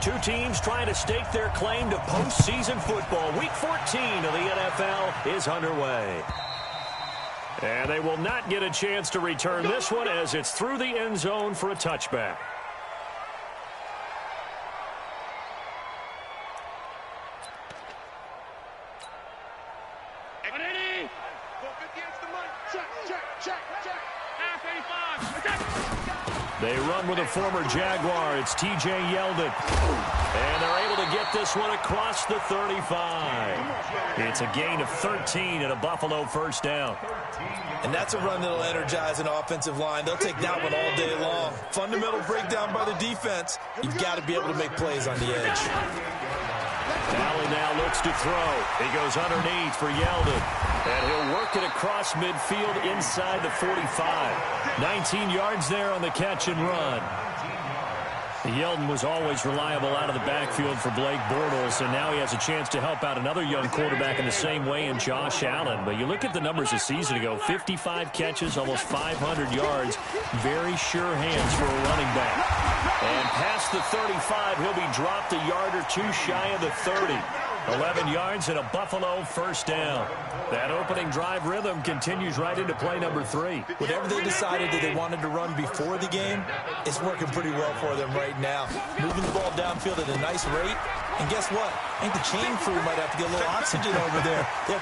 Two teams trying to stake their claim to postseason football. Week 14 of the NFL is underway. And they will not get a chance to return this one as it's through the end zone for a touchback. They run with a former Jaguar. It's T.J. Yeldon. And they're able to get this one across the 35. It's a gain of 13 and a Buffalo first down. And that's a run that'll energize an offensive line. They'll take that one all day long. Fundamental breakdown by the defense. You've got to be able to make plays on the edge. Allen now looks to throw. He goes underneath for Yeldon. And he'll work it across midfield inside the 45. 19 yards there on the catch and run. Yeldon was always reliable out of the backfield for Blake Bortles, and now he has a chance to help out another young quarterback in the same way in Josh Allen. But you look at the numbers a season ago, 55 catches, almost 500 yards. Very sure hands for a running back. And past the 35, he'll be dropped a yard or two shy of the 30. 11 yards and a Buffalo first down. That opening drive rhythm continues right into play number 3. Whatever they decided that they wanted to run before the game, it's working pretty well for them right now. Moving the ball downfield at a nice rate. And guess what? I think the chain crew might have to get a little oxygen over there. There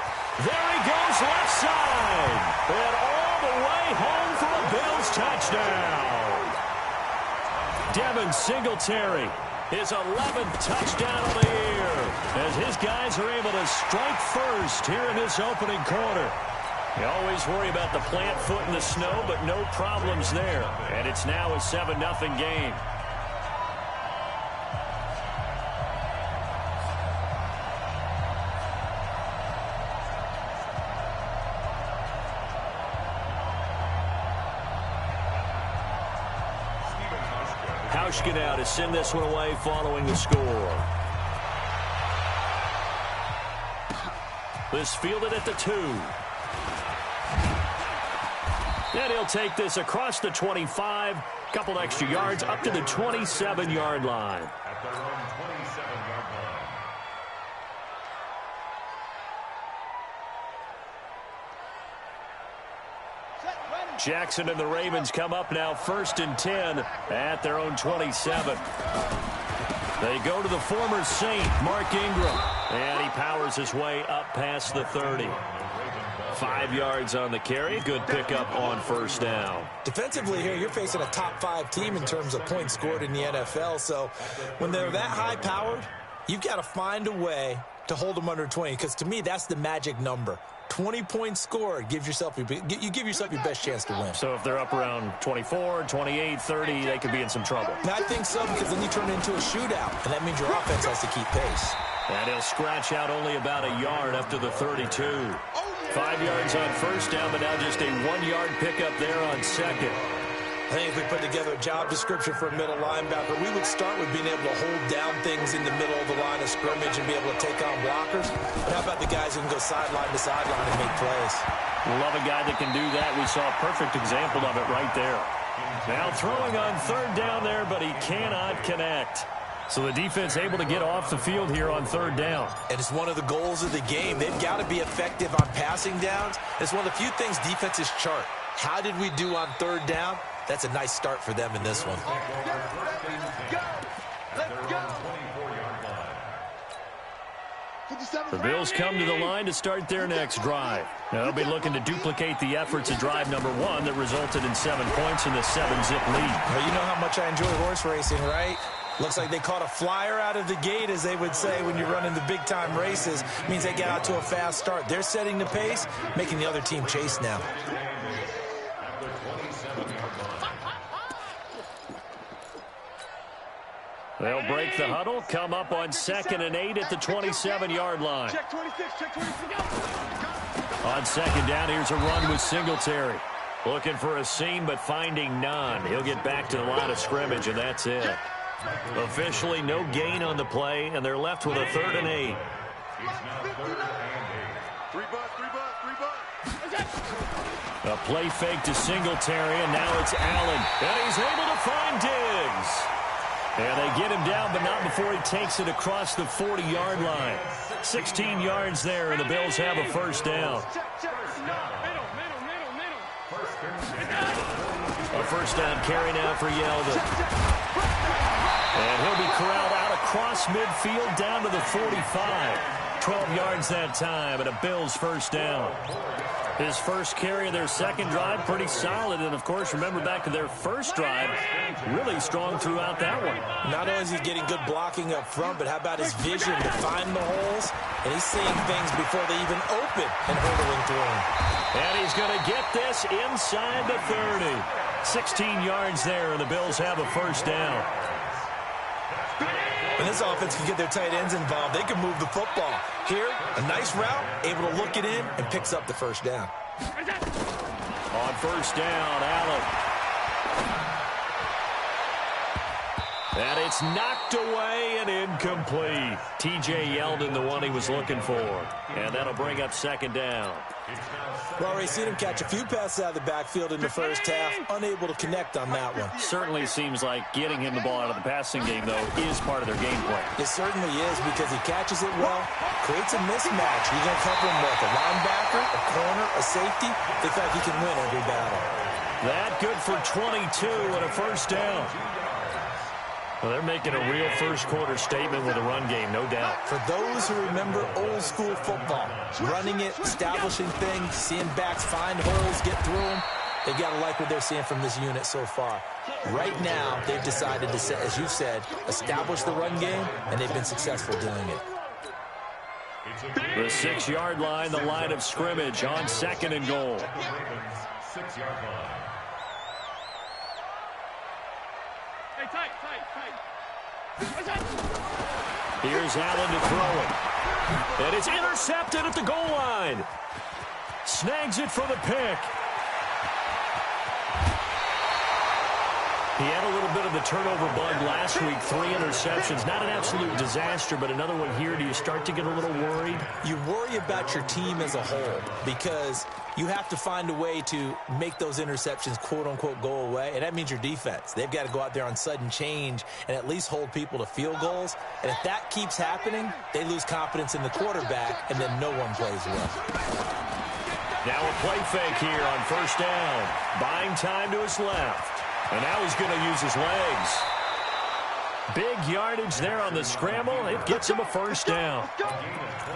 he goes left side. And all the way home for a Bills touchdown. Devin Singletary. His 11th touchdown of the year as his guys are able to strike first here in this opening quarter. You always worry about the plant foot in the snow, but no problems there. And it's now a 7-0 game. Now to send this one away following the score. This fielded at the 2. And he'll take this across the 25. Couple extra yards up to the 27-yard line. Jackson and the Ravens come up now 1st and 10 at their own 27. They go to the former Saint, Mark Ingram. And he powers his way up past the 30. 5 yards on the carry. Good pickup on first down. Defensively here, you're facing a top 5 team in terms of points scored in the NFL. So when they're that high-powered, you've got to find a way to hold them under 20. Because to me, that's the magic number. 20 points scored, you give yourself your best chance to win. So if they're up around 24, 28, 30, they could be in some trouble. I think so, because then you turn it into a shootout, and that means your offense has to keep pace. And he'll scratch out only about a yard up to the 32. 5 yards on first down, but now just a 1-yard pickup there on second. I think if we put together a job description for a middle linebacker, we would start with being able to hold down things in the middle of the line of scrimmage and be able to take on blockers. But how about the guys who can go sideline to sideline and make plays? Love a guy that can do that. We saw a perfect example of it right there. Now throwing on third down there, but he cannot connect. So the defense able to get off the field here on third down. And it's one of the goals of the game. They've got to be effective on passing downs. It's one of the few things defenses chart. How did we do on third down? That's a nice start for them in this one. The Bills come to the line to start their next drive. Now, they'll be looking to duplicate the efforts of drive number 1 that resulted in 7 points in the 7-zip lead. Well, you know how much I enjoy horse racing, right? Looks like they caught a flyer out of the gate, as they would say when you're running the big-time races. Means they get out to a fast start. They're setting the pace, making the other team chase now. They'll break the huddle, come up on 2nd and 8 at the 27-yard line. Check 26, check 26, go. On second down, here's a run with Singletary. Looking for a seam, but finding none. He'll get back to the line of scrimmage, and that's it. Officially, no gain on the play, and they're left with a 3rd and 8. 3 bucks. A play fake to Singletary, and now it's Allen. And he's able to find Diggs. And they get him down, but not before he takes it across the 40-yard line. 16 yards there, and the Bills have a first down. A first down carry now for Yeldon. And he'll be corralled out across midfield down to the 45. 12 yards that time, and a Bills first down. His first carry of their second drive, pretty solid. And, of course, remember back to their first drive, really strong throughout that one. Not only is he getting good blocking up front, but how about his vision to find the holes? And he's seeing things before they even open and hurdling through them. And he's going to get this inside the 30. 16 yards there, and the Bills have a first down. When this offense can get their tight ends involved, they can move the football. Here, a nice route, able to look it in, and picks up the first down. On first down, Allen. And it's knocked away and incomplete. T.J. Yeldon, the one he was looking for. And that'll bring up second down. Well, Ray, seen him catch a few passes out of the backfield in the first half, unable to connect on that one. Certainly seems like getting him the ball out of the passing game, though, is part of their game plan. It certainly is, because he catches it well, creates a mismatch. You're going to cover him with a linebacker, a corner, a safety. They feel like he can win every battle. That good for 22 and a first down. Well, they're making a real first-quarter statement with a run game, no doubt. For those who remember old-school football, running it, establishing things, seeing backs find holes, get through them, they've got to like what they're seeing from this unit so far. Right now, they've decided to, as you said, establish the run game, and they've been successful doing it. The 6-yard line, the line of scrimmage on second and goal. 6-yard line. Tight. Here's Allen to throw it. And it's intercepted at the goal line. Snags it for the pick. He had a little bit of the turnover bug last week. 3 interceptions. Not an absolute disaster, but another one here. Do you start to get a little worried? You worry about your team as a whole, because you have to find a way to make those interceptions, quote-unquote, go away, and that means your defense. They've got to go out there on sudden change and at least hold people to field goals, and if that keeps happening, they lose confidence in the quarterback, and then no one plays well. Now a play fake here on first down. Buying time to his left. And now he's going to use his legs. Big yardage there on the scramble. It gets him a first down.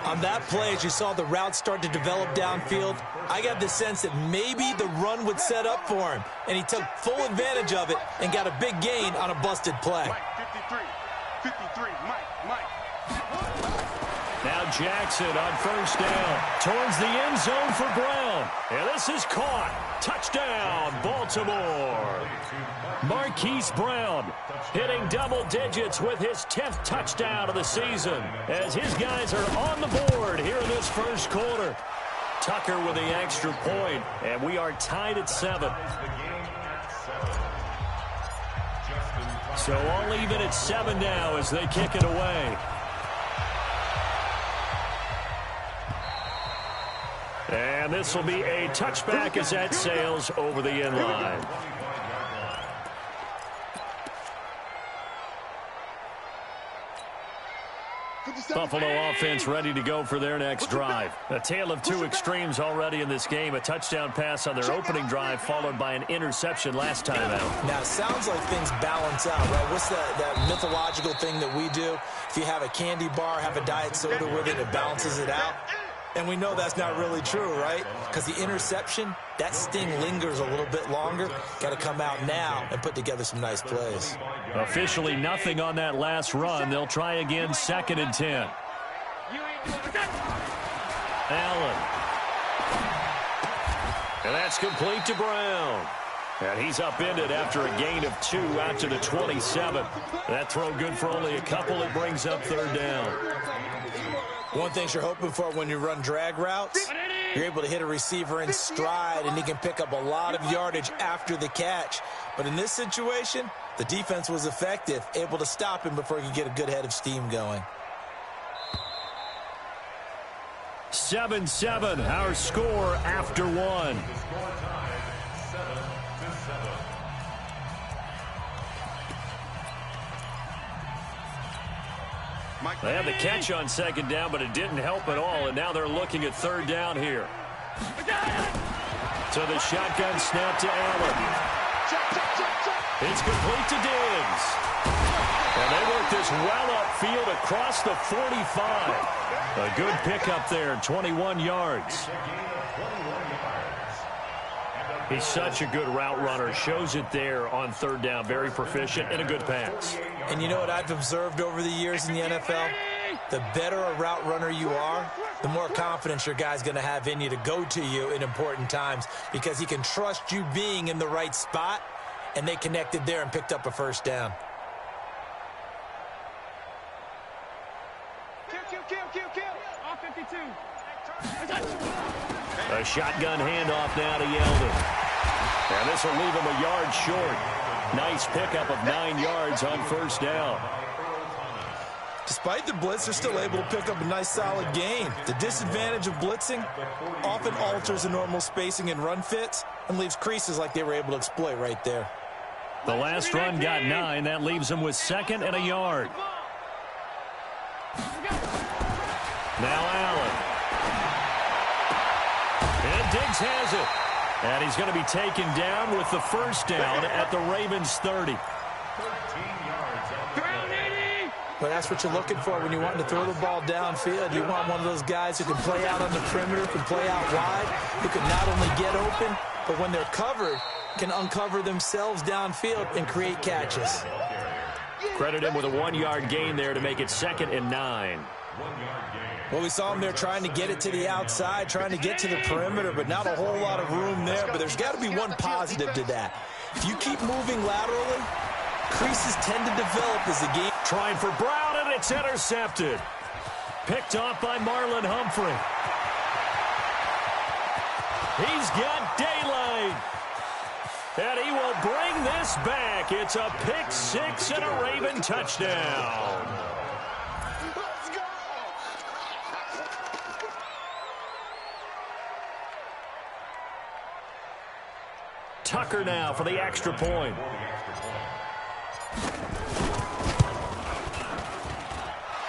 On that play, as you saw the route start to develop downfield, I got the sense that maybe the run would set up for him. And he took full advantage of it and got a big gain on a busted play. Mike, 53, Mike. Now Jackson on first down towards the end zone for Brown. And this is caught. Touchdown, Baltimore. Marquise Brown hitting double digits with his 10th touchdown of the season as his guys are on the board here in this first quarter. Tucker with the extra point, and we are tied at 7. So all even at 7 now as they kick it away. And this will be a touchback as that sails over the end line. Buffalo offense ready to go for their next drive. A tale of two extremes already in this game. A touchdown pass on their opening drive followed by an interception last time out. Now, it sounds like things balance out, right? What's that mythological thing that we do? If you have a candy bar, have a diet soda with it, it balances it out. And we know that's not really true, right? Because the interception, that sting lingers a little bit longer. Got to come out now and put together some nice plays. Officially nothing on that last run. They'll try again, 2nd and 10. Allen. And that's complete to Brown. And he's upended after a gain of 2 out to the 27. That throw good for only a couple. It brings up 3rd down. One thing you're hoping for when you run drag routes, you're able to hit a receiver in stride, and he can pick up a lot of yardage after the catch. But in this situation, the defense was effective, able to stop him before he could get a good head of steam going. 7-7, our score after 1. They had the catch on second down, but it didn't help at all, and now they're looking at third down here. So the shotgun snap to Allen. It's complete to Diggs. And they work this well upfield across the 45. A good pickup there, 21 yards. He's such a good route runner. Shows it there on third down. Very proficient and a good pass. And you know what I've observed over the years in the NFL? The better a route runner you are, the more confidence your guy's going to have in you to go to you in important times because he can trust you being in the right spot, and they connected there and picked up a first down. All 52. A shotgun handoff now to Yeldon. And this will leave him a yard short. Nice pickup of 9 yards on first down. Despite the blitz, they're still able to pick up a nice solid gain. The disadvantage of blitzing often alters the normal spacing and run fits and leaves creases like they were able to exploit right there. The last run got 9. That leaves him with second and a yard. Now Allen. And Diggs has it. And he's going to be taken down with the first down at the Ravens 30. But that's what you're looking for when you want to throw the ball downfield. You want one of those guys who can play out on the perimeter, can play out wide, who can not only get open, but when they're covered, can uncover themselves downfield and create catches. Credit him with a 1-yard gain there to make it second and 9. Well, we saw him there trying to get it to the outside, trying to get to the perimeter, but not a whole lot of room there. But there's got to be one positive to that. If you keep moving laterally, creases tend to develop as the game. Trying for Brown, and it's intercepted. Picked off by Marlon Humphrey. He's got daylight. And he will bring this back. It's a pick six and a Raven touchdown. Tucker now for the extra point.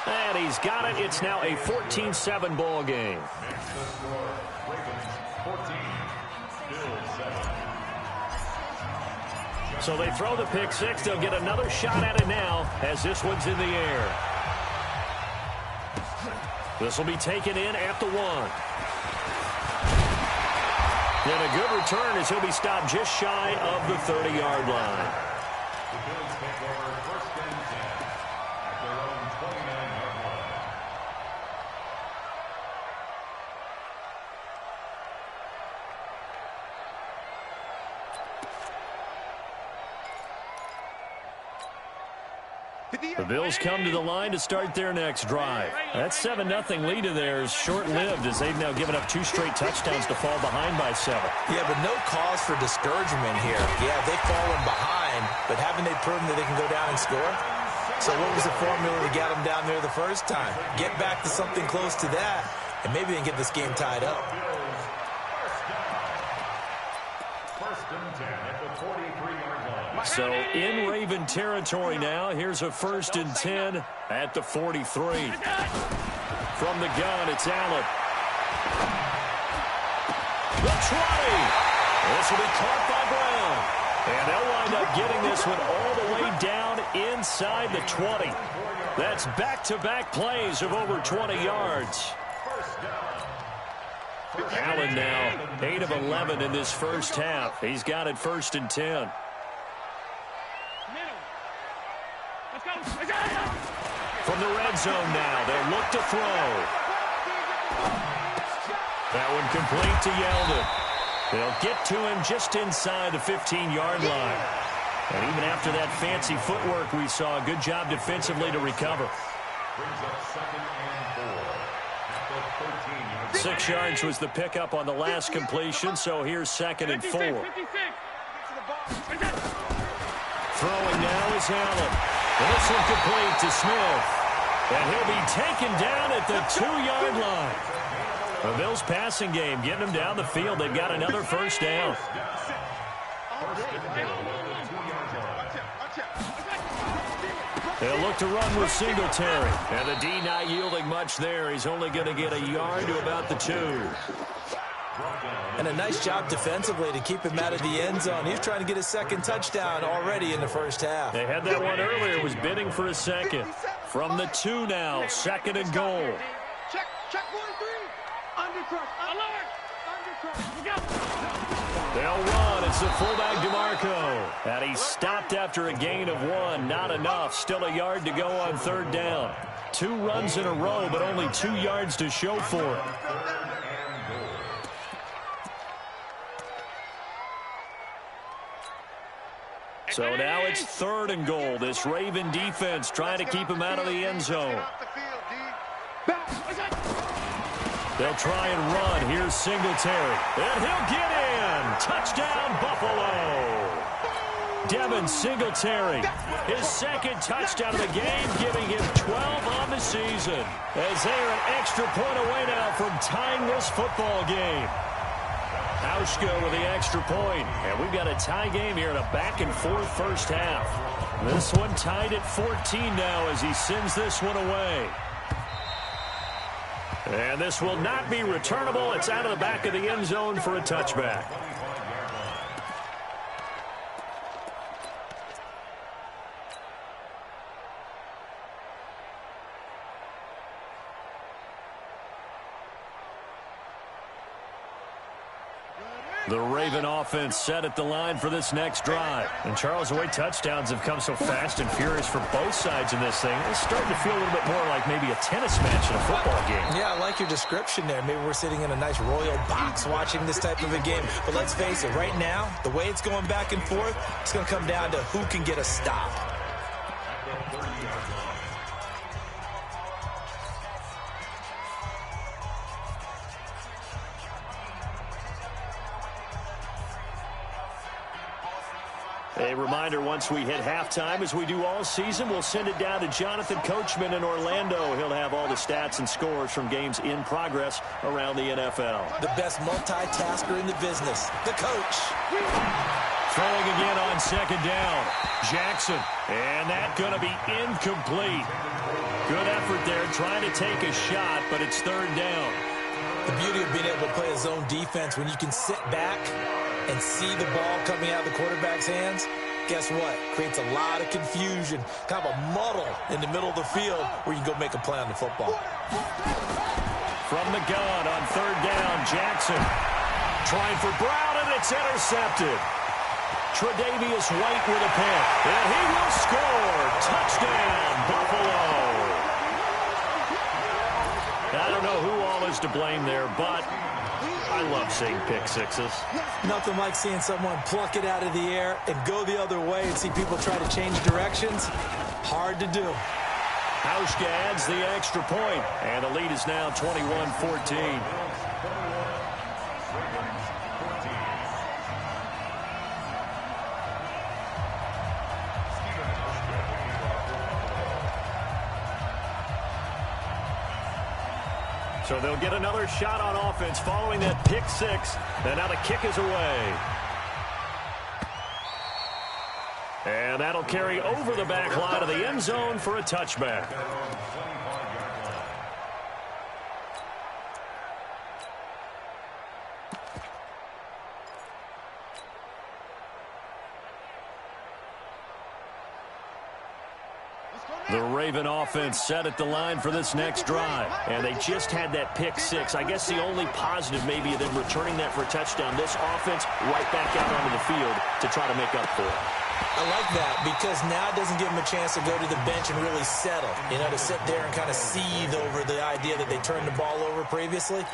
And he's got it. It's now a 14-7 ball game. So they throw the pick six. They'll get another shot at it now as this one's in the air. This will be taken in at the 1. And a good return as he'll be stopped just shy of the 30-yard line. The Bills take over first and 10 at their own 29-yard line. The Bills come to the line to start their next drive. That 7-0 lead of theirs short-lived as they've now given up 2 straight touchdowns to fall behind by 7. Yeah, but no cause for discouragement here. Yeah, they've fallen behind, but haven't they proven that they can go down and score? So what was the formula to get them down there the first time? Get back to something close to that, and maybe they can get this game tied up. First and 10 at the 43-yard line. So in Raven territory now, here's a 1st and 10 at the 43. From the gun, it's Allen. The try. This will be caught by Brown. And they'll wind up getting this one all the way down inside the 20. That's back-to-back plays of over 20 yards. Allen now 8 of 11 in this first half. He's got it 1st and 10. From the red zone now, they'll look to throw. That one complete to Yeldon. They'll get to him just inside the 15-yard line. And even after that fancy footwork we saw, a good job defensively to recover. Brings up 2nd and 4 at the 13-yard line. 6 yards was the pickup on the last completion, so here's 2nd and 4. Throwing now is Allen. And this one complete to Smith. And he'll be taken down at the 2-yard line. The Bills passing game getting them down the field. They've got another first down. They'll look to run with Singletary. And the D not yielding much there. He's only going to get a yard to about the 2. And a nice job defensively to keep him out of the end zone. He's trying to get his second touchdown already in the first half. They had that one earlier. Was bidding for a second. From the 2 now, 2nd and goal. Check 1-3. Undercrush. Alert. Undercrush. We go. They'll run. It's the fullback DeMarco. And he stopped after a gain of 1. Not enough. Still a yard to go on 3rd down. 2 runs in a row, but only 2 yards to show for it. So now it's 3rd and goal. This Raven defense trying to keep him out of the end zone. They'll try and run. Here's Singletary. And he'll get in. Touchdown, Buffalo. Devin Singletary, his 2nd touchdown of the game, giving him 12 on the season. As they are an extra point away now from tying this football game. Hauschka with the extra point. And we've got a tie game here in a back-and-forth first half. This one tied at 14 now as he sends this one away. And this will not be returnable. It's out of the back of the end zone for a touchback. The Raven offense set at the line for this next drive. And Charles, the way touchdowns have come so fast and furious for both sides in this thing, it's starting to feel a little bit more like maybe a tennis match in a football game. Yeah, I like your description there. Maybe we're sitting in a nice royal box watching this type of a game. But let's face it, right now, the way it's going back and forth, it's going to come down to who can get a stop. A reminder, once we hit halftime, as we do all season, we'll send it down to Jonathan Coachman in Orlando. He'll have all the stats and scores from games in progress around the NFL. The best multitasker in the business, the coach. Throwing again on 2nd down. Jackson, and that's going to be incomplete. Good effort there, trying to take a shot, but it's 3rd down. The beauty of being able to play a zone defense when you can sit back and see the ball coming out of the quarterback's hands, guess what? Creates a lot of confusion, kind of a muddle in the middle of the field where you can go make a play on the football. From the gun on 3rd down, Jackson trying for Brown, and it's intercepted. Tre'Davious White with a pick, and he will score. Touchdown, Buffalo. I don't know who all is to blame there, but I love seeing pick sixes. Nothing like seeing someone pluck it out of the air and go the other way and see people try to change directions. Hard to do. Hauschka adds the extra point, and the lead is now 21-14. So they'll get another shot on offense following that pick six. And now the kick is away. And that'll carry over the back line of the end zone for a touchback. The Raven offense set at the line for this next drive. And they just had that pick six. I guess the only positive maybe of them returning that for a touchdown. This offense right back out onto the field to try to make up for it. I like that because now it doesn't give them a chance to go to the bench and really settle. You know, to sit there and kind of seethe over the idea that they turned the ball over previously.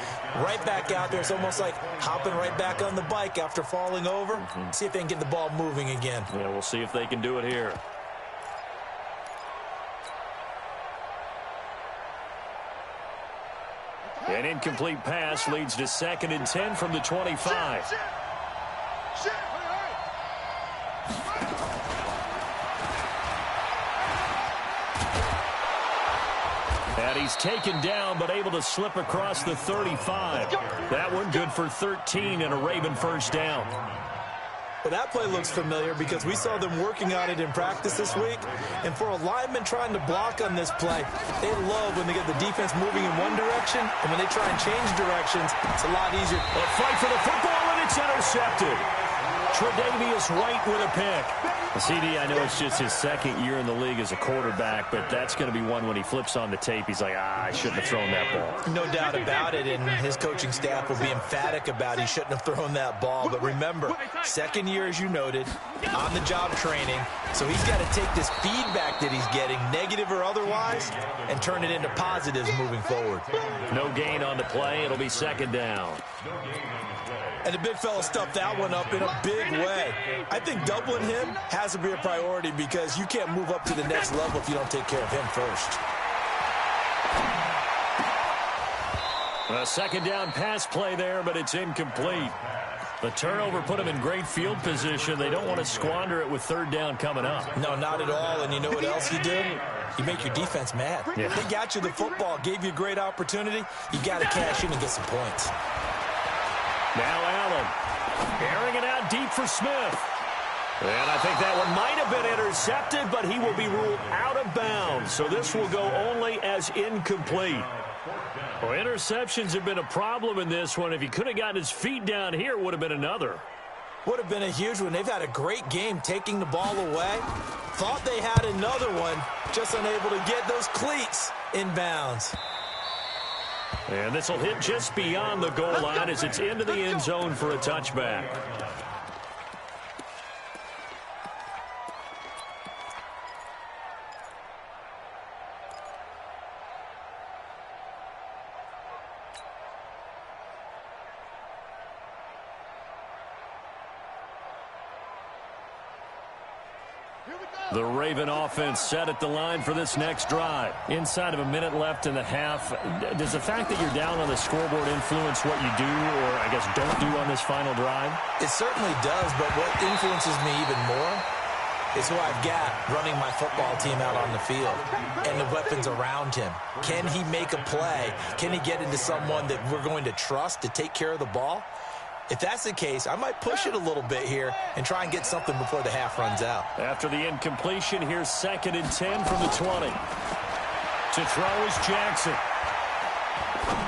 Right back out there. It's almost like hopping right back on the bike after falling over. See if they can get the ball moving again. Yeah, we'll see if they can do it here. An incomplete pass leads to 2nd and 10 from the 25. And he's taken down, but able to slip across the 35. That one good for 13 and a Raven first down. Well, that play looks familiar because we saw them working on it in practice this week. And for a lineman trying to block on this play, they love when they get the defense moving in one direction, and when they try and change directions, it's a lot easier. A fight for the football, and it's intercepted. Tre'Davious White with a pick. CD, I know it's just his second year in the league as a quarterback, but that's going to be one when he flips on the tape, he's like, I shouldn't have thrown that ball. No doubt about it, and his coaching staff will be emphatic about he shouldn't have thrown that ball. But remember, second year, as you noted, on-the-job training, so he's got to take this feedback that he's getting, negative or otherwise, and turn it into positives moving forward. No gain on the play. It'll be second down. And the big fella stuffed that one up in a big way. I think doubling him has to be a priority because you can't move up to the next level if you don't take care of him first. A second down pass play there, but it's incomplete. The turnover put him in great field position. They don't want to squander it with third down coming up. No, not at all. And you know what else you do? You make your defense mad. Yeah. They got you the football, gave you a great opportunity. You got to cash in and get some points. Now Allen, airing it out deep for Smith. And I think that one might have been intercepted, but he will be ruled out of bounds. So this will go only as incomplete. Well, interceptions have been a problem in this one. If he could have gotten his feet down here, it would have been another. Would have been a huge one. They've had a great game taking the ball away. Thought they had another one, just unable to get those cleats in bounds. And this will hit just beyond the goal line as it's into the end zone for a touchback. The Raven offense set at the line for this next drive. Inside of a minute left in the half, does the fact that you're down on the scoreboard influence what you do or, I guess, don't do on this final drive? It certainly does, but what influences me even more is who I've got running my football team out on the field and the weapons around him. Can he make a play? Can he get into someone that we're going to trust to take care of the ball? If that's the case, I might push it a little bit here and try and get something before the half runs out. After the incompletion, here's 2nd and 10 from the 20. To throw is Jackson.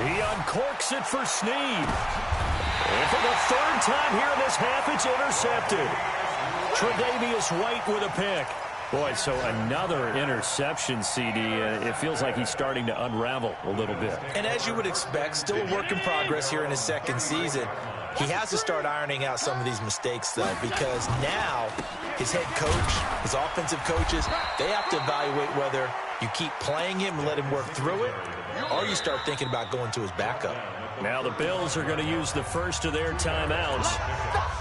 He uncorks it for Snead. And for the third time here in this half, it's intercepted. Tre'Davious White with a pick. Boy, so another interception, CD. It feels like he's starting to unravel a little bit. And as you would expect, still a work in progress here in his second season. He has to start ironing out some of these mistakes, though, because now his head coach, his offensive coaches, they have to evaluate whether you keep playing him and let him work through it, or you start thinking about going to his backup. Now the Bills are going to use the first of their timeouts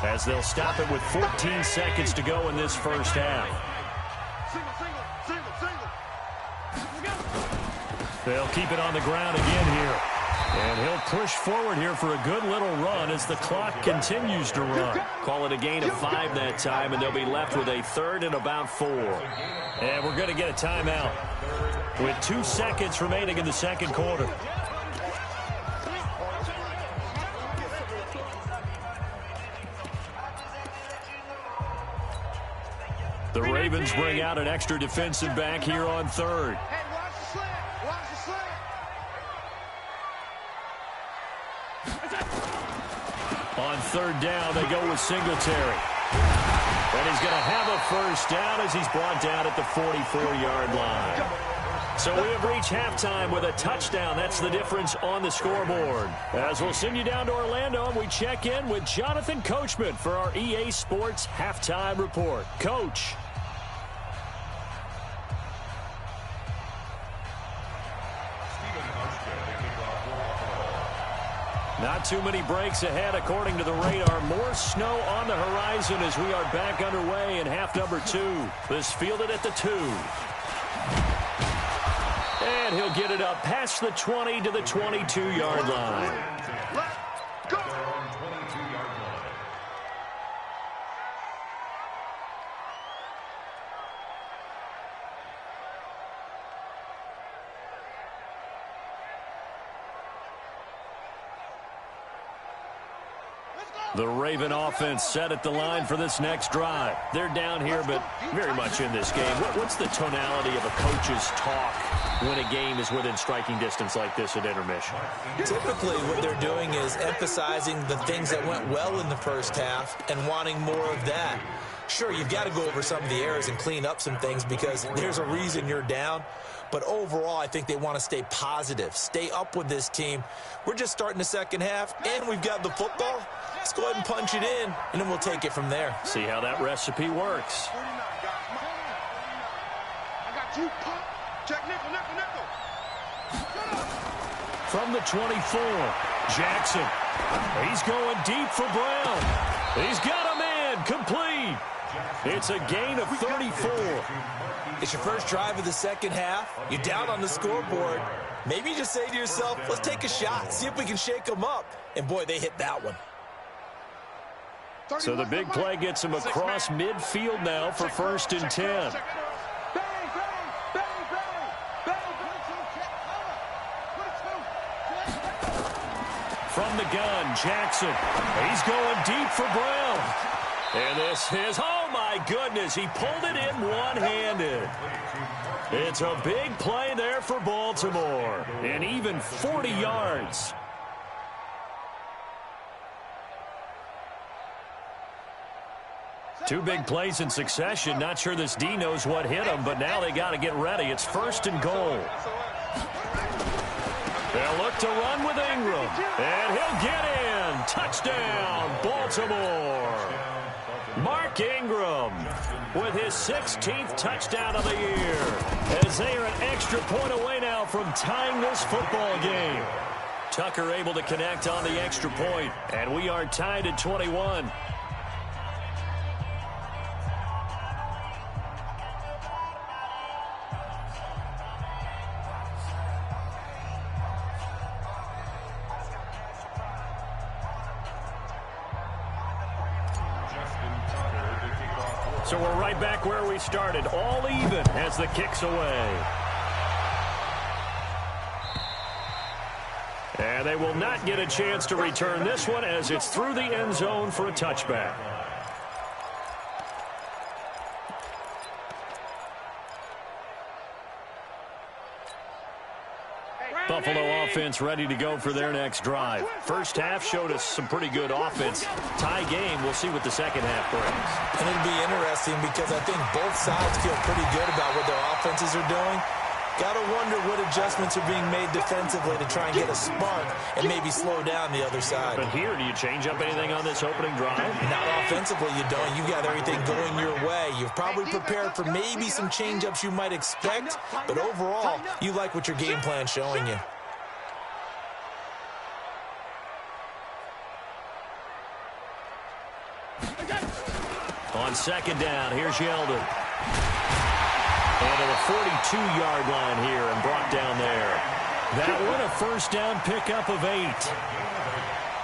as they'll stop it with 14 seconds to go in this first half. They'll keep it on the ground again here. And he'll push forward here for a good little run as the clock continues to run. Call it a gain of 5 that time, and they'll be left with a 3rd and about 4. And we're going to get a timeout with 2 seconds remaining in the second quarter. The Ravens bring out an extra defensive back here on 3rd. On 3rd down, they go with Singletary. And he's going to have a first down as he's brought down at the 44-yard line. So we have reached halftime with a touchdown. That's the difference on the scoreboard. As we'll send you down to Orlando, and we check in with Jonathan Coachman for our EA Sports Halftime Report. Coach. Not too many breaks ahead according to the radar. More snow on the horizon as we are back underway in half number 2. This fielded at the 2. And he'll get it up past the 20 to the 22-yard line. The Raven offense set at the line for this next drive. They're down here, but very much in this game. What's the tonality of a coach's talk when a game is within striking distance like this at intermission? Typically, what they're doing is emphasizing the things that went well in the first half and wanting more of that. Sure, you've got to go over some of the errors and clean up some things because there's a reason you're down. But overall, I think they want to stay positive, stay up with this team. We're just starting the second half, and we've got the football. Let's go ahead and punch it in, and then we'll take it from there. See how that recipe works. I got you, pop. Check nickel, nickel, nickel. From the 24, Jackson. He's going deep for Brown. He's got a man, complete. It's a gain of 34. It's your first drive of the second half. You're down on the scoreboard. Maybe you just say to yourself, let's take a shot, see if we can shake them up. And, boy, they hit that one. So the big play gets him across midfield now for 1st and 10. From the gun, Jackson. He's going deep for Brown. And this is, oh my goodness, he pulled it in one-handed. It's a big play there for Baltimore. And even 40 yards. Two big plays in succession. Not sure this D knows what hit him, but now they got to get ready. It's 1st and goal. They'll look to run with Ingram. And he'll get in. Touchdown, Baltimore. Mark Ingram with his 16th touchdown of the year. As they are an extra point away now from tying this football game. Tucker able to connect on the extra point. And we are tied at 21. So we're right back where we started, all even as the kick's away. And they will not get a chance to return this one as it's through the end zone for a touchback. Buffalo offense ready to go for their next drive. First half showed us some pretty good offense. Tie game, we'll see what the second half brings. And it'll be interesting because I think both sides feel pretty good about what their offenses are doing. Got to wonder what adjustments are being made defensively to try and get a spark and maybe slow down the other side. But here, do you change up anything on this opening drive? Not offensively, you don't. You got everything going your way. You've probably prepared for maybe some change-ups you might expect, but overall, you like what your game plan's showing you. On second down, here's Yeldon. And to the 42-yard line here and brought down there. That one a first down pickup of 8.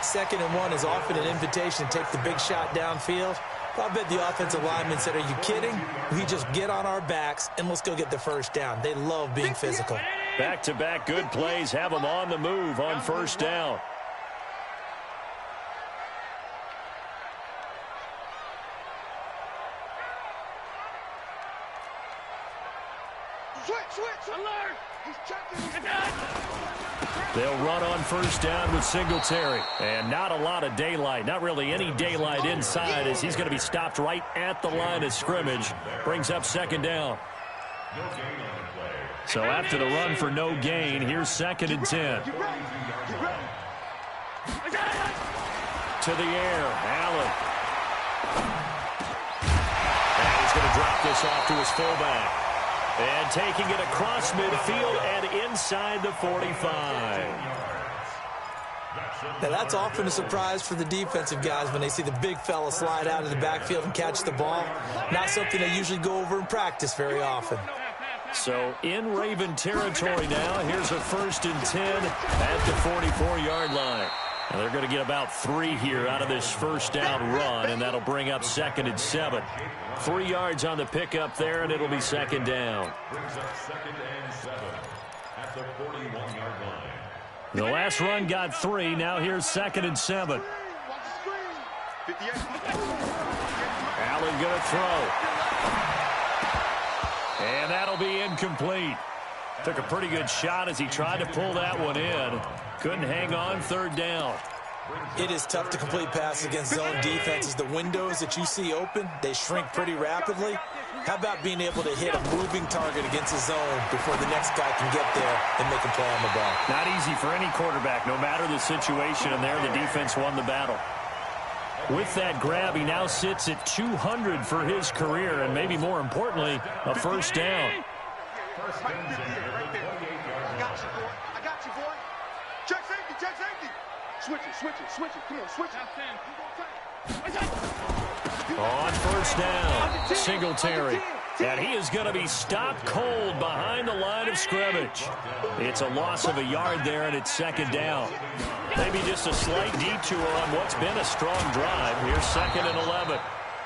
2nd and 1 is often an invitation to take the big shot downfield. I bet the offensive lineman said, are you kidding? We just get on our backs and let's go get the first down. They love being physical. Back-to-back good plays have them on the move on first down. Switch, alert! He's checking. They'll run on first down with Singletary. And not a lot of daylight, not really any daylight inside as he's going to be stopped right at the line of scrimmage. Brings up second down. So after the run for no gain, here's 2nd and 10. To the air, Allen. And he's going to drop this off to his fullback. And taking it across midfield and inside the 45. Now, that's often a surprise for the defensive guys when they see the big fella slide out of the backfield and catch the ball. Not something they usually go over in practice very often. So in Raven territory now, here's a 1st and 10 at the 44-yard line. And they're going to get about 3 here out of this first down run, and that'll bring up 2nd and 7. 3 yards on the pickup there, and it'll be 2nd down. Brings up 2nd and 7 at the 41-yard line. The last run got 3. Now here's 2nd and 7. Allen going to throw. And that'll be incomplete. Took a pretty good shot as he tried to pull that one in. Couldn't hang on, third down. It is tough to complete passes against zone defenses. The windows that you see open, they shrink pretty rapidly. How about being able to hit a moving target against a zone before the next guy can get there and make a play on the ball? Not easy for any quarterback, no matter the situation, and there the defense won the battle. With that grab, he now sits at 200 for his career, and maybe more importantly, a first down. I got you, boy. Check safety. Switch it. Come on, switch it. On first down, Singletary. And he is going to be stopped cold behind the line of scrimmage. It's a loss of a yard there, and it's second down. Maybe just a slight detour on what's been a strong drive. Here's 2nd and 11.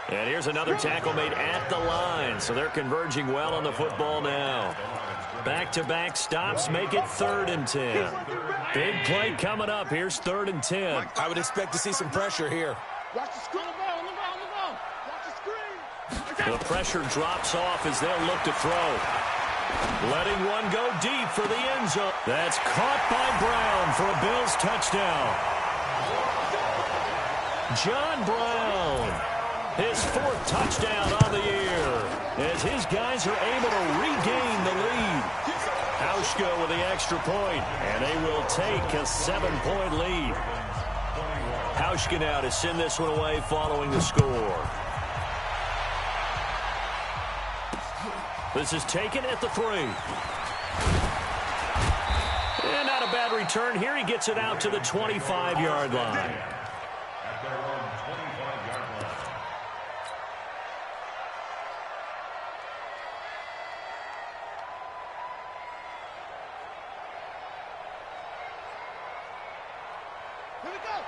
And here's another tackle made at the line, so they're converging well on the football now. Back-to-back stops make it 3rd and 10. Big play coming up. Here's 3rd and 10. I would expect to see some pressure here. Watch the screen. Watch the screen. The pressure drops off as they'll look to throw. Letting one go deep for the end zone. That's caught by Brown for a Bills touchdown. John Brown, his 4th touchdown on the year, as his guys are able to regain the lead. Hauschka with the extra point, and they will take a 7-point lead. Hauschka now to send this one away following the score. This is taken at the 3. And not a bad return here. He gets it out to the 25-yard line.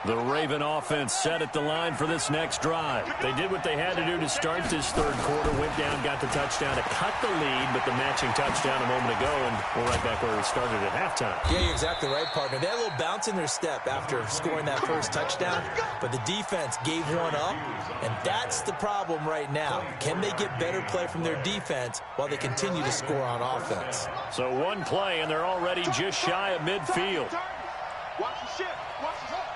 The Raven offense set at the line for this next drive. They did what they had to do to start this 3rd quarter, went down, got the touchdown to cut the lead, but the matching touchdown a moment ago, and we're right back where we started at halftime. Yeah, you're exactly right, partner. They had a little bounce in their step after scoring that first touchdown, but the defense gave one up, and that's the problem right now. Can they get better play from their defense while they continue to score on offense? So one play, and they're already just shy of midfield. Watch the shift. Watch the shift.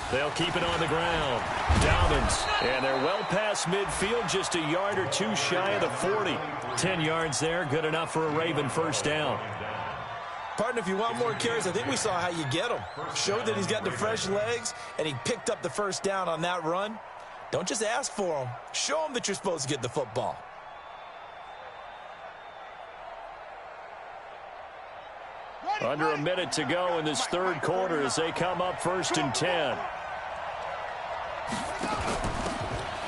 They'll keep it on the ground. Dobbins, and they're well past midfield, just a yard or 2 shy of the 40. 10 yards there, good enough for a Raven first down. Partner, if you want more carries, I think we saw how you get him. Showed that he's got the fresh legs, and he picked up the first down on that run. Don't just ask for him. Show him that you're supposed to get the football. Under a minute to go in this 3rd quarter as they come up 1st and 10.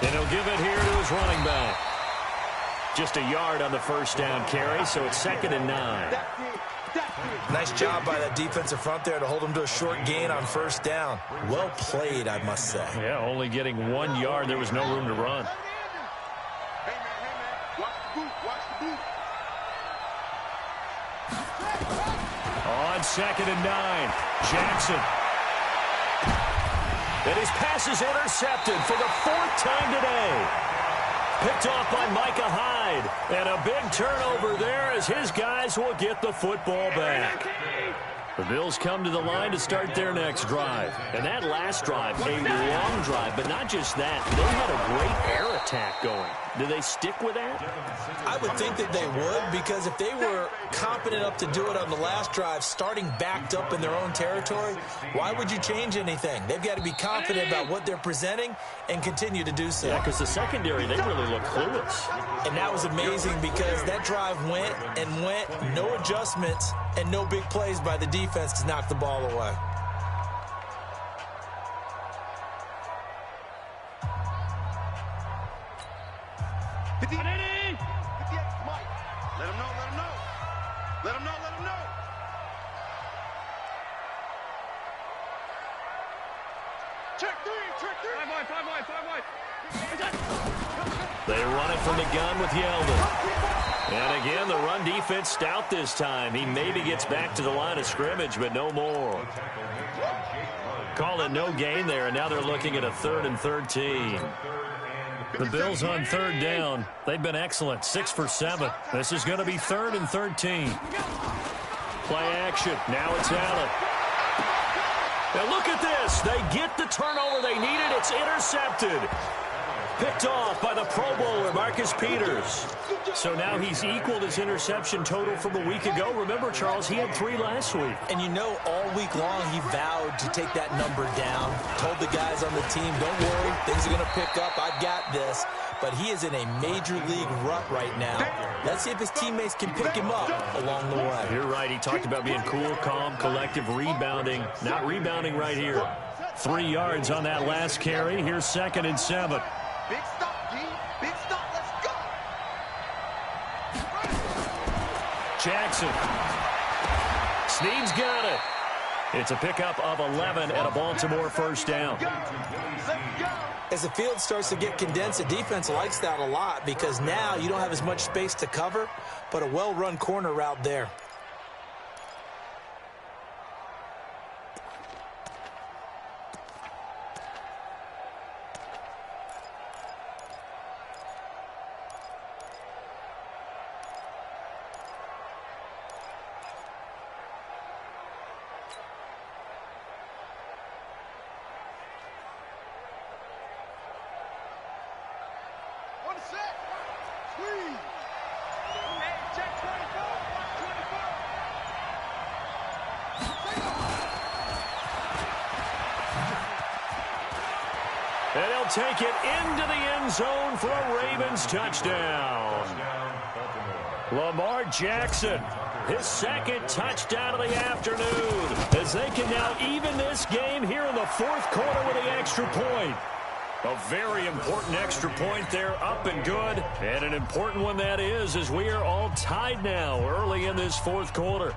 And he'll give it here to his running back. Just a yard on the first down carry, so it's 2nd and 9. Nice job by that defensive front there to hold him to a short gain on first down. Well played, I must say. Yeah, only getting 1 yard. There was no room to run. Hey, man. Watch the boot. On 2nd and 9, Jackson. And his pass is intercepted for the 4th time today. Picked off by Micah Hyde. And a big turnover there as his guys will get the football back. The Bills come to the line to start their next drive. And that last drive, a long drive, but not just that. They had a great air attack going. Do they stick with that? I would think that they would, because if they were confident enough to do it on the last drive, starting backed up in their own territory, why would you change anything? They've got to be confident about what they're presenting and continue to do so. Yeah, because the secondary, they really look clueless. And that was amazing because that drive went and went, no adjustments, and no big plays by the defense to knock the ball away. Let him know. Check three. 5 wide. They run it from the gun with Yeldon. And again, the run defense stout this time. He maybe gets back to the line of scrimmage, but no more. Call it no gain there, and now they're looking at a 3rd and 13. The Bills on 3rd down. They've been excellent, 6 for 7. This is going to be 3rd and 13. Play action. Now it's Allen. Now look at this. They get the turnover they needed. It's intercepted. Picked off by the Pro Bowler, Marcus Peters. So now he's equaled his interception total from a week ago. Remember, Charles, he had 3 last week. And you know, all week long he vowed to take that number down. Told the guys on the team, don't worry, things are going to pick up. I've got this. But he is in a major league rut right now. Let's see if his teammates can pick him up along the way. You're right. He talked about being cool, calm, collective, rebounding. Not rebounding right here. 3 yards on that last carry. Here's 2nd and 7. Big stop, D. Big stop. Let's go. Jackson. Snead's got it. It's a pickup of 11 and a Baltimore 1st down. As the field starts to get condensed, the defense likes that a lot because now you don't have as much space to cover, but a well-run corner route there. And he'll take it into the end zone for a Ravens touchdown. Lamar Jackson, his 2nd touchdown of the afternoon, as they can now even this game here in the 4th quarter with the extra point. A very important extra point there, up and good. And an important one that is, as we are all tied now early in this 4th quarter.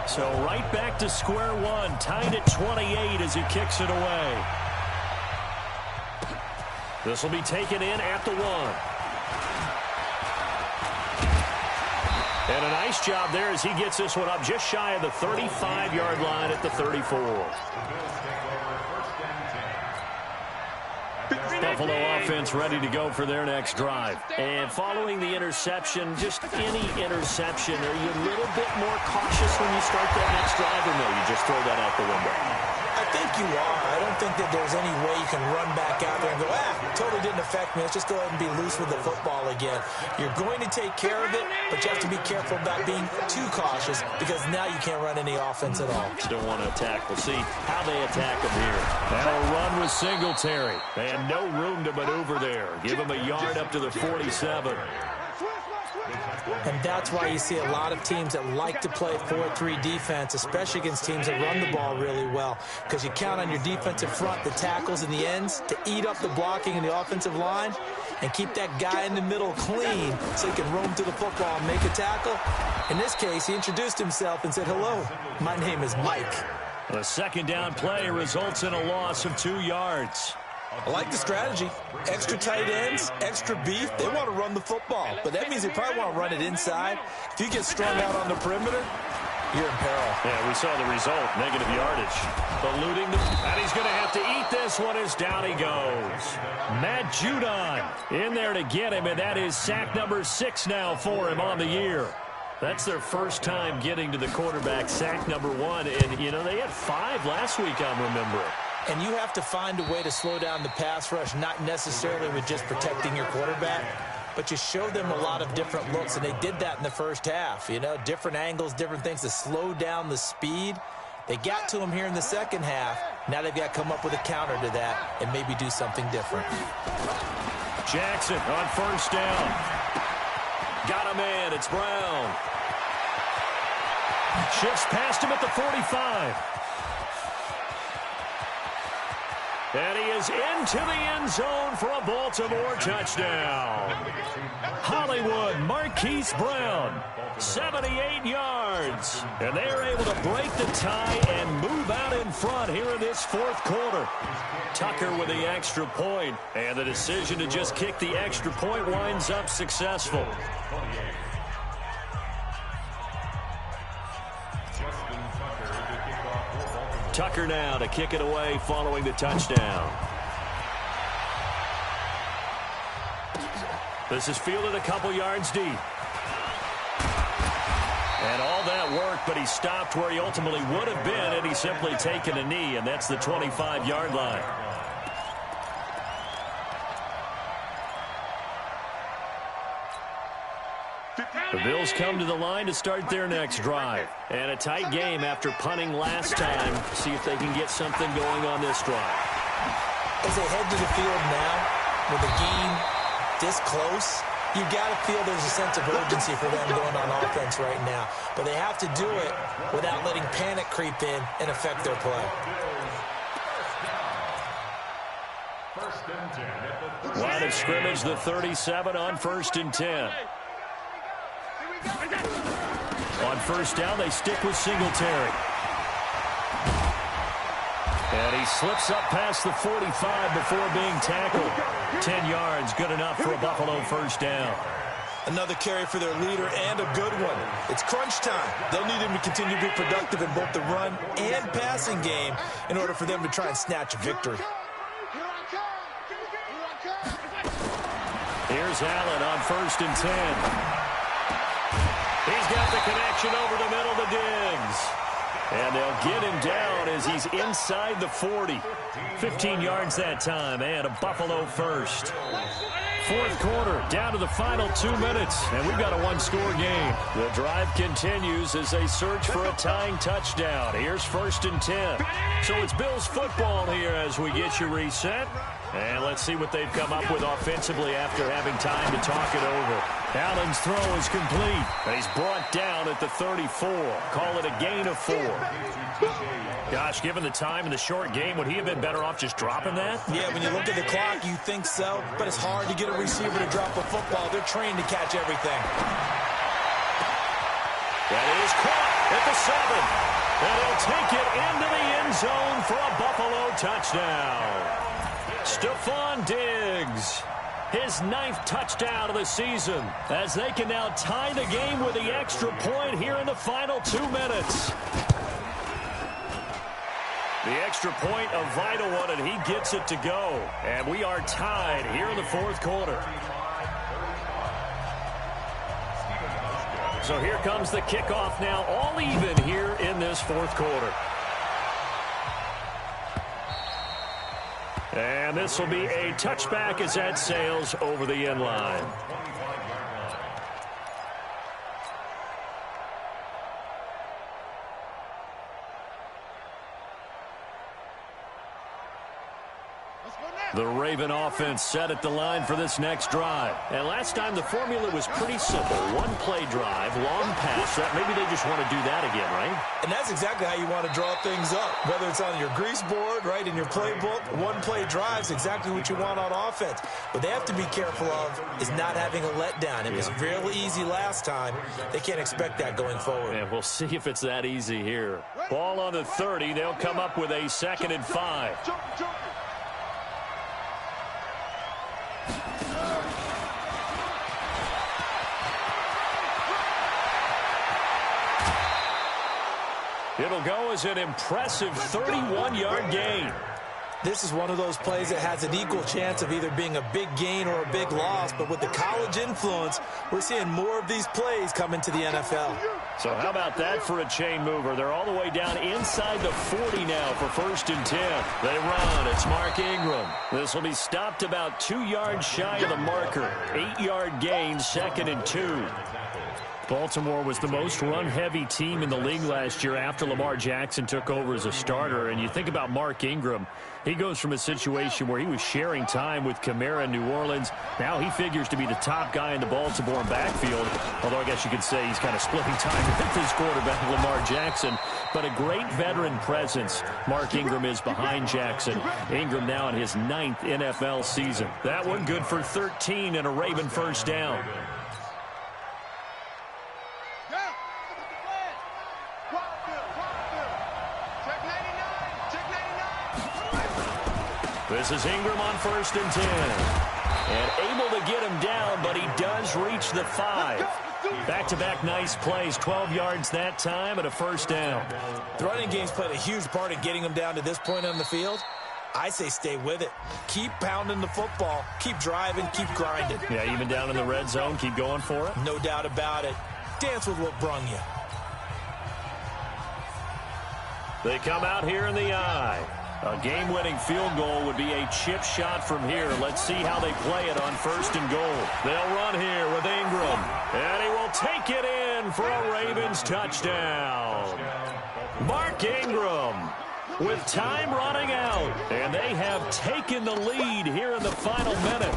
So right back to square one, tied at 28 as he kicks it away. This will be taken in at the 1. And a nice job there as he gets this one up just shy of the 35-yard line at the 34. Buffalo offense ready to go for their next drive. And following the interception, just any interception, are you a little bit more cautious when you start that next drive, or no, you just throw that out the window? I think you are. I don't think that there's any way you can run back out there and go, totally didn't affect me. Let's just go ahead and be loose with the football again. You're going to take care of it, but you have to be careful about being too cautious because now you can't run any offense at all. Still want to attack. We'll see how they attack him here. Now a run with Singletary. They have no room to maneuver there. Give him a yard up to the 47. And that's why you see a lot of teams that like to play 4-3 defense, especially against teams that run the ball really well, because you count on your defensive front, the tackles and the ends, to eat up the blocking in the offensive line and keep that guy in the middle clean so he can roam to the football and make a tackle. In this case, he introduced himself and said, hello, my name is Mike. The 2nd down play results in a loss of 2 yards. I like the strategy. Extra tight ends, extra beef. They want to run the football, but that means they probably want to run it inside. If you get strung out on the perimeter, you're in peril. Yeah, we saw the result, negative yardage. Eluding the, and he's going to have to eat this one as down he goes. Matt Judon in there to get him, and that is sack number 6 now for him on the year. That's their first time getting to the quarterback, sack number 1. And, you know, they had 5 last week, I'm remembering. And you have to find a way to slow down the pass rush, not necessarily with just protecting your quarterback, but you show them a lot of different looks, and they did that in the first half. You know, different angles, different things to slow down the speed. They got to him here in the second half. Now they've got to come up with a counter to that and maybe do something different. Jackson on 1st down. Got a man. It's Brown. Shifts past him at the 45. And he is into the end zone for a Baltimore touchdown. Hollywood, Marquise Brown, 78 yards. And they are able to break the tie and move out in front here in this fourth quarter. Tucker with the extra point, and the decision to just kick the extra point winds up successful. Tucker now to kick it away following the touchdown. This is fielded a couple yards deep. And all that work, but he stopped where he ultimately would have been had he simply taken a knee, and that's the 25-yard line. The Bills come to the line to start their next drive. And a tight game after punting last time. See if they can get something going on this drive. As they head to the field now, with the game this close, you've got to feel there's a sense of urgency for them going on offense right now. But they have to do it without letting panic creep in and affect their play. Line of scrimmage, the 37 on 1st and 10. On first down, they stick with Singletary. And he slips up past the 45 before being tackled. 10 yards, good enough for a Buffalo first down. Another carry for their leader and a good one. It's crunch time. They'll need him to continue to be productive in both the run and passing game in order for them to try and snatch a victory. Here's Allen on 1st and 10. He's got the connection over the middle to Diggs. And they'll get him down as he's inside the 40. 15 yards that time, and a Buffalo first. Fourth quarter, down to the final 2 minutes, and we've got a one-score game. The drive continues as they search for a tying touchdown. Here's 1st and 10. So it's Bills football here as we get you reset. And let's see what they've come up with offensively after having time to talk it over. Allen's throw is complete, and he's brought down at the 34. Call it a gain of 4. Gosh, given the time and the short game, would he have been better off just dropping that? Yeah, when you look at the clock, you think so, but it's hard to get a receiver to drop a football. They're trained to catch everything. That is caught at the 7. And he'll take it into the end zone for a Buffalo touchdown. Stephon Diggs, his 9th touchdown of the season, as they can now tie the game with the extra point here in the final 2 minutes. The extra point, a vital one, and he gets it to go. And we are tied here in the fourth quarter. So here comes the kickoff now, all even here in this fourth quarter. And this will be a touchback as that sails over the end line. The Raven offense set at the line for this next drive. And last time the formula was pretty simple. One-play drive, long pass. Maybe they just want to do that again, right? And that's exactly how you want to draw things up. Whether it's on your grease board, right, in your playbook, one-play drive is exactly what you want on offense. What they have to be careful of is not having a letdown. It was real easy last time. They can't expect that going forward. And we'll see if it's that easy here. Ball on the 30. They'll come up with a 2nd and 5. It'll go as an impressive 31-yard gain. This is one of those plays that has an equal chance of either being a big gain or a big loss, but with the college influence, we're seeing more of these plays come into the NFL. So how about that for a chain mover? They're all the way down inside the 40 now for 1st and 10. They run. It's Mark Ingram. This will be stopped about 2 yards shy of the marker. 8-yard gain, 2nd and 2. Baltimore was the most run-heavy team in the league last year after Lamar Jackson took over as a starter. And you think about Mark Ingram, he goes from a situation where he was sharing time with Kamara in New Orleans. Now he figures to be the top guy in the Baltimore backfield, although I guess you could say he's kind of splitting time with his quarterback, Lamar Jackson. But a great veteran presence. Mark Ingram is behind Jackson. Ingram now in his 9th NFL season. That one good for 13 and a Raven first down. This is Ingram on 1st and 10. And able to get him down, but he does reach the 5. Back-to-back nice plays, 12 yards that time and a first down. The running game's played a huge part in getting him down to this point on the field. I say stay with it. Keep pounding the football. Keep driving. Keep grinding. Yeah, even down in the red zone, keep going for it. No doubt about it. Dance with what brung you. They come out here in the eye. A game-winning field goal would be a chip shot from here. Let's see how they play it on 1st and goal. They'll run here with Ingram. And he will take it in for a Ravens touchdown. Mark Ingram with time running out. And they have taken the lead here in the final minute.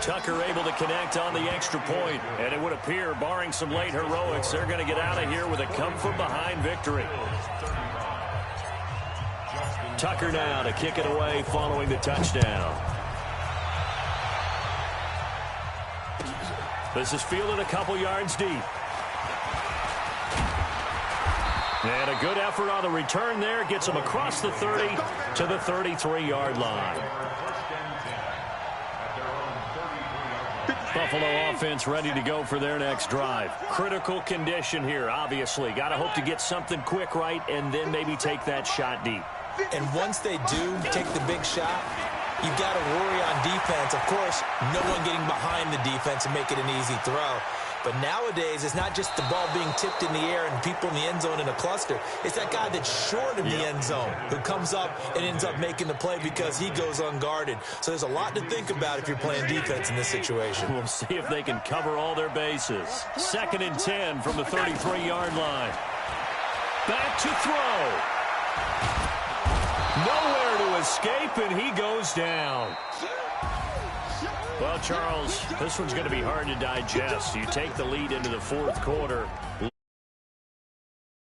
Tucker able to connect on the extra point. And it would appear, barring some late heroics, they're going to get out of here with a come-from-behind victory. Tucker now to kick it away following the touchdown. This is fielded a couple yards deep. And a good effort on the return there. Gets him across the 30 to the 33-yard line. Buffalo offense ready to go for their next drive. Critical condition here, obviously. Got to hope to get something quick right and then maybe take that shot deep. And once they do take the big shot, you've got to worry on defense. Of course, no one getting behind the defense and make it an easy throw. But nowadays, it's not just the ball being tipped in the air and people in the end zone in a cluster. It's that guy that's short of the end zone who comes up and ends up making the play because he goes unguarded. So there's a lot to think about if you're playing defense in this situation. We'll see if they can cover all their bases. 2nd and 10 from the 33-yard line. Back to throw. Nowhere to escape, and he goes down. Well, Charles, this one's going to be hard to digest. You take the lead into the 4th quarter.